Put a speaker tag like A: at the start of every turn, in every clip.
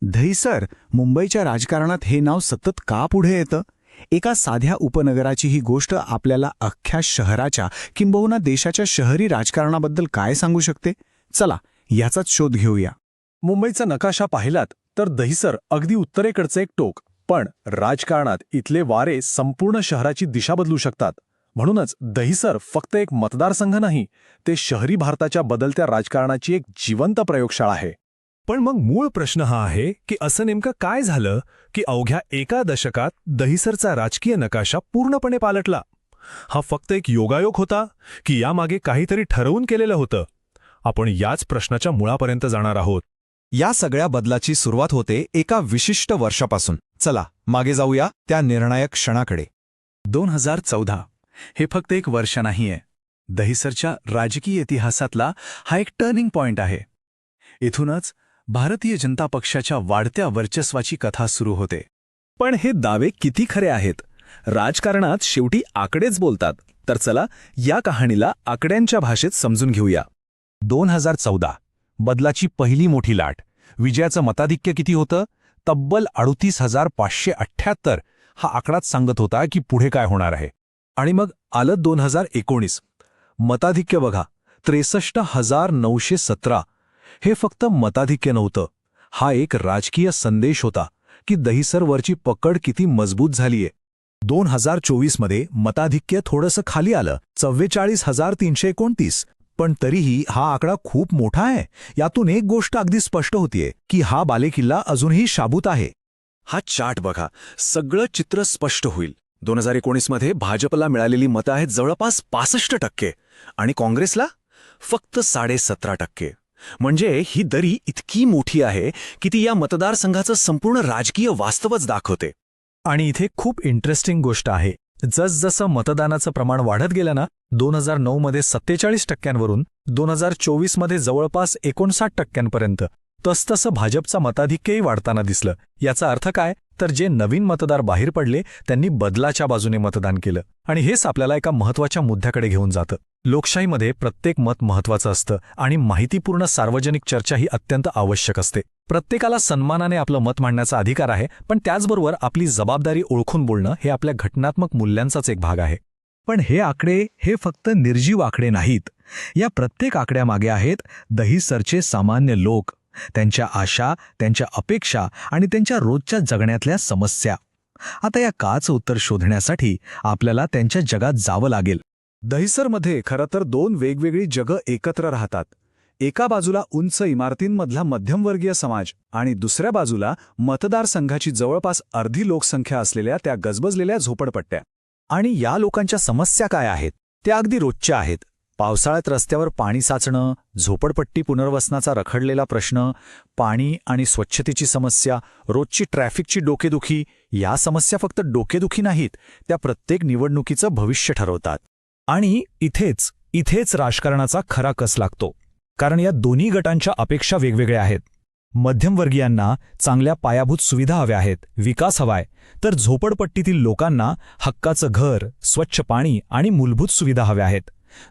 A: दहिसर, मुंबईच्या राजकारणात हे नाव सतत का पुढे येतं? एका साध्या उपनगराची ही गोष्ट आपल्याला अख्ख्या शहराच्या किंबहुना देशाच्या शहरी राजकारणाबद्दल काय सांगू शकते? चला, याचाच शोध घेऊया.
B: मुंबईचा नकाशा पाहिलात तर दहिसर अगदी उत्तरेकडचं एक टोक, पण राजकारणात इथले वारे संपूर्ण शहराची दिशा बदलू शकतात. म्हणूनच दहिसर फक्त एक मतदारसंघ नाही, ते शहरी भारताच्या बदलत्या राजकारणाची एक जिवंत प्रयोगशाळा आहे.
C: पण मग मूळ प्रश्न हा आहे की असं नेमकं काय झालं की अवघ्या एका दशकात दहिसरचा राजकीय नकाशा पूर्णपणे पालटला? हा फक्त एक योगायोग होता की यामागे काहीतरी ठरवून केलेलं होतं? आपण याच प्रश्नाच्या मुळापर्यंत जाणार आहोत.
D: या सगळ्या बदलाची सुरुवात होते एका विशिष्ट वर्षापासून. चला मागे जाऊया त्या निर्णायक क्षणाकडे.
A: 2014 हे फक्त एक वर्ष नाहीये. दहिसरच्या राजकीय इतिहासातला हा एक टर्निंग पॉइंट आहे. इथूनच भारतीय जनता पक्षाच्या वाढत्या वर्चस्वाची कथा सुरू होते.
B: पण हे दावे किती खरे आहेत? राजकारणात शेवटी आकडेच बोलतात. तर चला या कहाणीला आकड्यांच्या भाषेत समजून घेऊया.
D: 2014 बदलाची पहिली मोठी लाट. विजयाचं मताधिक्य किती होतं? तब्बल 38,578. हा आकडाच सांगत होता की पुढे काय होणार आहे.
B: आणि मग आलं 2019. मताधिक्य बघा, 63,917. हे फक्त मताधिक्य नव्हतं, हा एक राजकीय संदेश होता की दहिसरवरची पकड किती मजबूत झालीये.
C: 2024 मध्ये मताधिक्य थोडंसं खाली आलं, 44,329. पण तरीही हा आकडा खूप मोठा आहे. यातून एक गोष्ट अगदी स्पष्ट होतीये की हा बालेकिल्ला अजूनही शाबूत आहे.
B: हा चार्ट बघा, सगळं चित्र स्पष्ट होईल. 2019 मध्ये भाजपला मिळालेली मतं आहेत जवळपास 65% आणि काँग्रेसला फक्त 17.5%. म्हणजे ही दरी इतकी मोठी आहे की ती या मतदारसंघाचं संपूर्ण राजकीय वास्तवच दाखवते.
C: आणि इथे खूप इंटरेस्टिंग गोष्ट आहे. जसजसं मतदानाचं प्रमाण वाढत गेलं ना, 2009 मध्ये 47%वरून 2024 मध्ये जवळपास 59%पर्यंत, तसतसं भाजपचा मताधिक्यही वाढताना दिसलं. याचा अर्थ काय? तर जे नवीन मतदार बाहेर पडले त्यांनी बदलाच्या बाजूने मतदान केलं. आणि हेच आपल्याला एका महत्त्वाच्या मुद्द्याकडे घेऊन जातं. लोकशाहीमध्ये प्रत्येक मत महत्त्वाचं असतं आणि माहितीपूर्ण सार्वजनिक चर्चा ही अत्यंत आवश्यक असते. प्रत्येकाला सन्मानाने आपलं मत मांडण्याचा अधिकार आहे, पण त्याचबरोबर आपली जबाबदारी ओळखून बोलणं हे आपल्या घटनात्मक मूल्यांचाच एक भाग आहे. पण हे आकडे हे फक्त निर्जीव आकडे नाहीत. या प्रत्येक आकड्यामागे आहेत दहिसरचे सामान्य लोक, त्यांच्या आशा, त्यांच्या अपेक्षा आणि त्यांच्या रोजच्या जगण्यातल्या समस्या. आता या काचं उत्तर शोधण्यासाठी आपल्याला त्यांच्या जगात जावं लागेल.
B: दहिसरमध्ये खरं तर दोन वेगवेगळी जगं एकत्र राहतात. एका बाजूला उंच इमारतींमधला मध्यमवर्गीय समाज आणि दुसऱ्या बाजूला मतदारसंघाची जवळपास अर्धी लोकसंख्या असलेल्या त्या गजबजलेल्या झोपडपट्ट्या.
D: आणि या लोकांच्या समस्या काय आहेत? त्या अगदी रोजच्या आहेत. पावसाळ्यात रस्त्यावर पाणी साचणं, झोपडपट्टी पुनर्वसनाचा रखडलेला प्रश्न, पाणी आणि स्वच्छतेची समस्या, रोजची ट्रॅफिकची डोकेदुखी. या समस्या फक्त डोकेदुखी नाहीत, त्या प्रत्येक निवडणुकीचं भविष्य ठरवतात.
C: आणि इथेच राजकारणाचा खरा कस लागतो. कारण या दोन्ही गटांच्या अपेक्षा वेगवेगळ्या आहेत. मध्यमवर्गीयांना चांगल्या पायाभूत सुविधा हव्या आहेत, विकास हवाय, तर झोपडपट्टीतील लोकांना हक्काचं घर, स्वच्छ पाणी आणि मूलभूत सुविधा हव्या आहेत.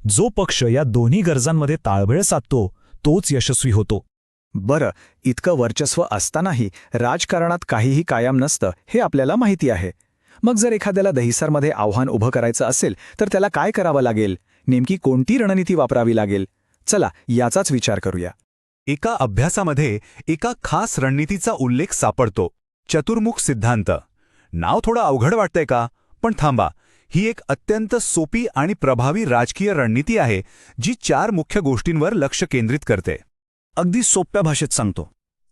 C: जो पक्ष या दोन्ही गरजांमध्ये ताळमेळ साधतो तोच यशस्वी होतो.
A: बरं, इतकं वर्चस्व असतानाही राजकारणात काहीही कायम नसतं हे आपल्याला माहिती आहे. मग जर एखाद्याला दहिसरमध्ये आव्हान उभं करायचं असेल तर त्याला काय करावं लागेल? नेमकी कोणती रणनीती वापरावी लागेल? चला याचाच विचार करूया.
D: एका अभ्यासामध्ये एका खास रणनीतीचा उल्लेख सापडतो, चतुर्मुख सिद्धांत. नाव थोडं अवघड वाटतंय का? पण थांबा, ही एक अत्यंत सोपी आणि प्रभावी राजकीय रणनीती आहे जी 4 मुख्य गोष्टींवर लक्ष केंद्रित करते.
B: अगदी सोप्या भाषेत सांगतो.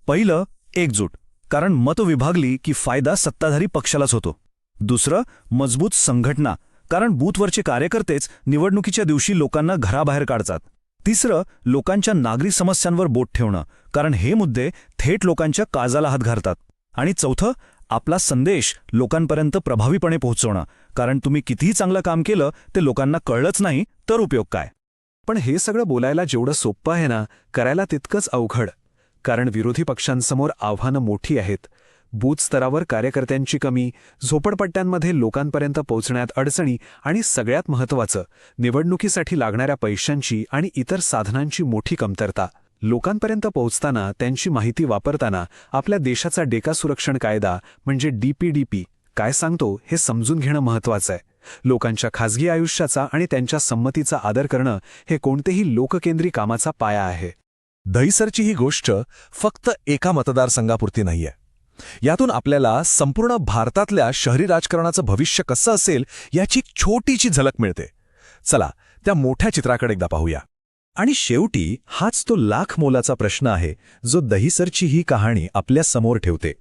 B: पहिलं, एकजूट, कारण मतं विभागली की फायदा सत्ताधारी पक्षालाच होतो. दुसरं, मजबूत संघटना, कारण बूथवरचे कार्यकर्तेच निवडणुकीच्या दिवशी लोकांना घराबाहेर काढतात. तिसरं, लोकांच्या नागरी समस्यांवर बोट ठेवणं, कारण हे मुद्दे थेट लोकांच्या काळजाला हात घालतात. आणि चौथं, आपला संदेश लोकांपर्यंत प्रभावीपणे पोहोचवणं, कारण तुम्ही कितीही चांगलं काम केलं ते लोकांना कळलंच नाही तर उपयोग काय. पण हे सगळं बोलायला जेवढं सोपं आहे ना, करायला तितकंच अवघड. कारण विरोधी पक्षांसमोर आव्हानं मोठी आहेत. बूथ स्तरावर कार्यकर्त्यांची कमी, झोपडपट्ट्यांमध्ये लोकांपर्यंत पोहोचण्यात अडचणी आणि सगळ्यात महत्त्वाचं, निवडणुकीसाठी लागणाऱ्या पैशांची आणि इतर साधनांची मोठी कमतरता.
E: लोकांपर्यंत पोहोचताना त्यांची माहिती वापरताना आपल्या देशाचा डेटा सुरक्षण कायदा म्हणजे DPDP काय सांगतो हे समजून घेणं महत्त्वाचं आहे. लोकांच्या खाजगी आयुष्याचा आणि त्यांच्या संमतीचा आदर करणं हे कोणतेही लोककेंद्री कामाचा पाया आहे.
F: दहीसरची ही गोष्ट फक्त एका मतदारसंघापुरती नाहीये. यातून आपल्याला संपूर्ण भारतातल्या शहरी राजकारणाचं भविष्य कसं असेल याची एक छोटीशी झलक मिळते. चला त्या मोठ्या चित्राकडे एकदा पाहूया.
D: आणि शेवटी हाच तो लाख मोलाचा प्रश्न आहे जो दहीसरची ही कहाणी आपल्या समोर ठेवते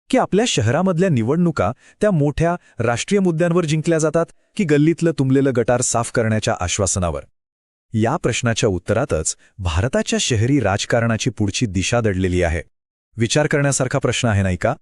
D: की आपल्या शहरामधल्या निवडणुका त्या मोठ्या राष्ट्रीय मुद्द्यांवर जिंकल्या जातात की गल्लीतलं तुंबलेलं गटार साफ करण्याच्या आश्वासनावर. या प्रश्नाच्या उत्तरातच भारताच्या शहरी राजकारणाची पुढची दिशा दडलेली आहे. विचार करण्यासारखा प्रश्न आहे नाही का?